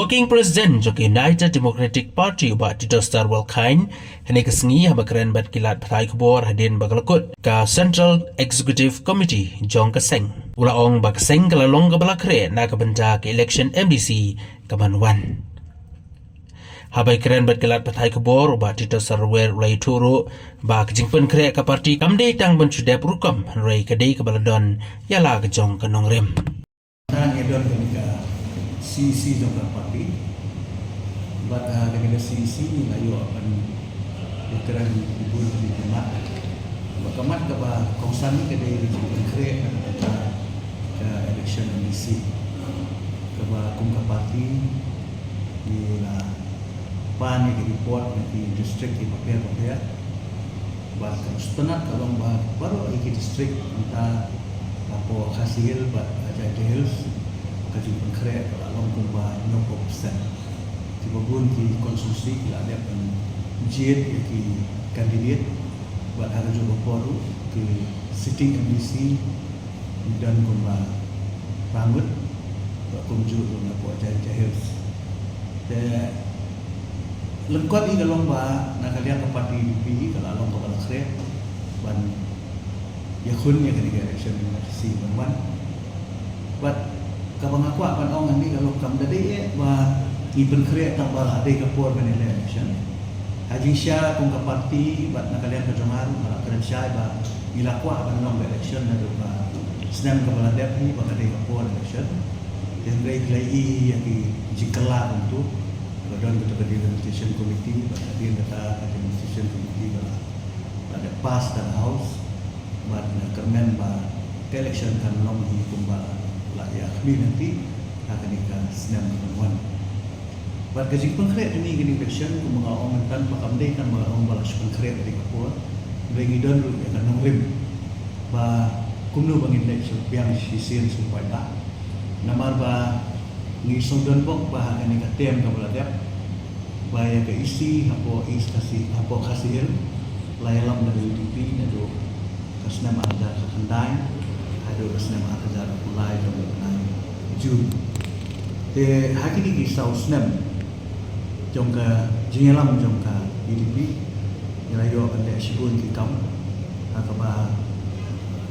Working President Jok United Democratic Party ubat Tito Star Walkain hene kesengi habakren bat kilat patai kubor hadin bagalakut ka Central Executive Committee Jong Keseng ulaong bakaseng kalalong kabalakre na kabenta ke election MDC Kamanwan habai keren bat kilat patai kubor ubat Tito Star Rai Turu bak jingpen kre ka parti kamde tang benchudep rukam rai kadai kabaladon yala ke Jong Kanongrem CC jangka parti, buat dengan CC ni layu akan berkeran ibu di kemat, kemat kepada kawasan ni kedai di konkret ke election MDC, kepada kumka parti di la pan ni report di district di papel, buat setenat kalau baru lagi district entah apa hasil buat aja details kaji konkret kalau kumba 90%. Tiba-tiba di konstruksi kita ada penjiat di kandidat buat harga juga baru di sitting MDC dan kumba rambut buat kumju dengan buat jahil. Dan lengkap ini kalau nak kalian ke parti UP kalau along ke balakre dan yakun yang kena election MDC berman buat kapang aku akan orang ni kalau kamu tadi bah iben kreat tak balah deh kapur dengan election. Haji Syah pun ke parti buat nak kalian kejongan malah kalian Syah bah ila aku akan long election ada bah senam kepala dep ni bah deh kapur election. Dan lagi yang di jikela untuk kedon kita ke demonstration committee bah dia kata demonstration committee bah ada pass dan house bah kermen bah election kan long di kumbala ya kami nanti akan ikan senam kemuan. Buat kerja konkret ini gini election kumengawang mentan pakamdei kan mengawang balas konkret dari kapur. Bagi don lu akan nongrim. Ba kumnu bangin election biang sisian supaya namar ba ngisong don bok ba akan ikan tem kapula dep. Ba ya ke isi hapo istasi hapo hasil layalam dari UDP nado kasnam ada kakandai. Ada senam akan mulai dari Jun. Te hari ini kisah senam jangka jengelam jangka UDP yang layu akan diasyikun kikam atau bah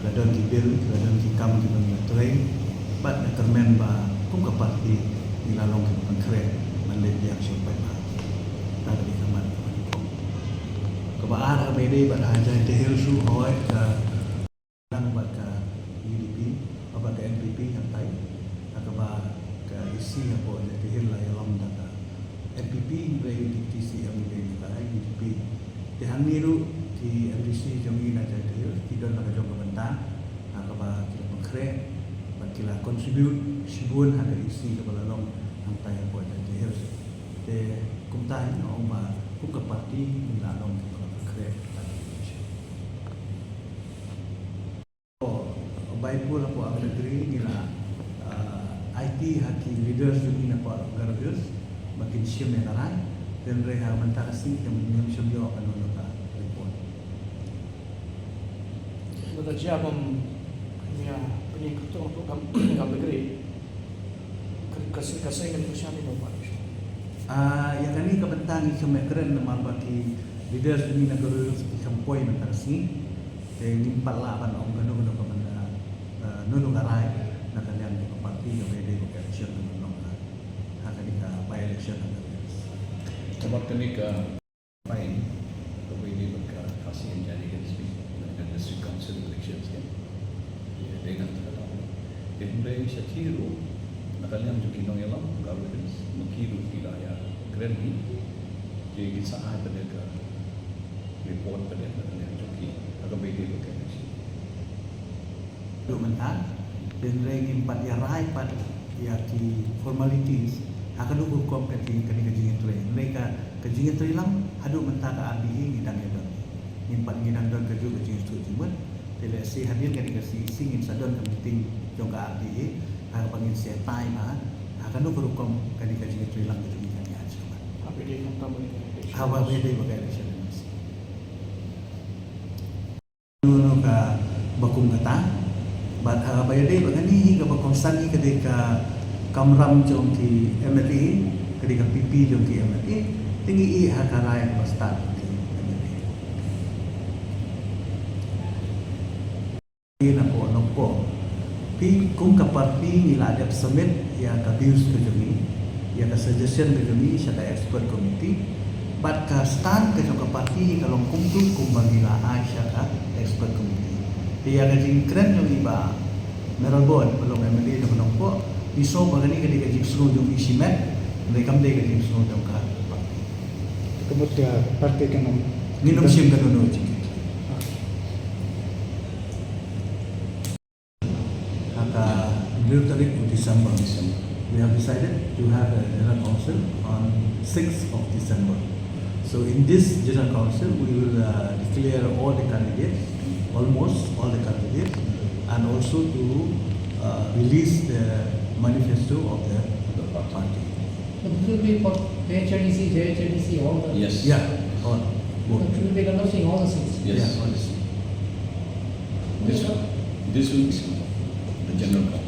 ladon kibil ladon kikam di bawah tereng. Bat nak kermen bah kum parti di lalong konkret mandai yang sampai bah tak di kamar. Kebahar bede bat haja dehil su hoy ke nang bat ke UDP apa ke NPP yang tay atau bah ke isi apa jadi hilah yang data NPP dari DTC yang dari tay UDP di hamiru di MDC jami nak jadi tidak nak jom kebentar atau bah kita konkret bah kita contribute sibun ada isi kepada long yang tay apa jadi hil de kumtai orang bah kum ke parti bila long konkret baik pun aku akan negeri gila IT haki leaders juga apa garus makin siam yang lain dan mereka mentasi yang menyam siam akan menolak report. Betul siapa punya pengikut untuk kamu negeri kasih dengan usaha ini apa? Yang ini kebentang siam keren nama bagi leaders juga garus campoi mentasi dan nimpat lah apa orang kena nunung arai nak kalian di parti yang beda ke election nunung akan kita by election ada tempat kami ke main ke beda ke kasih yang jadi dengan district council elections kan dengan terlalu kemudian setiru nak kalian juga nong yalam governance mengkiru wilayah keren ni jadi saat pada ke report pada kalian juga akan beda ke election duk mentan dan lagi empat yang rai empat yang di formalities akan duk hukum kaji yang tulen mereka kaji yang tulen hadu mentan ke RDE ngidang ngidang empat ngidang dan kerja kaji yang tulen tidak si hadir kaji singin sadon ke meeting jong ke RDE akan panggil saya tai mah akan duk hukum kaji yang tulen kaji yang aja Apa dia tentang apa beda bagai election nunu ke bakum kata Bat bayar dia bagani hingga berkonsen ketika kamram jom di MLA ketika pipi jong ki amat tinggi hakarai pastan na po nokpo pi kung kaparti nila ada summit ya ka views ke jami ya ka suggestion ke jami sa expert committee but ka stand ke jong kaparti kalau kumpul kumbangila Asia ka expert committee dia ka jing keren jong iba Melbourne belum MLA jong nokpo iso bagani ka diga jing sunu jong isimet mereka mde ka jing sunu jong ka Kebut partai kan nginom sim ka nono jing December. We have decided to have a General Council on 6th of December. So in this General Council, we will declare all the candidates, almost all the candidates, and also to release the manifesto of the party. But it will be for JHNDC, all the... Yes. Yeah, all. Both. It will be conducting all the seats. Yes. Yeah, all the This will be the General Council.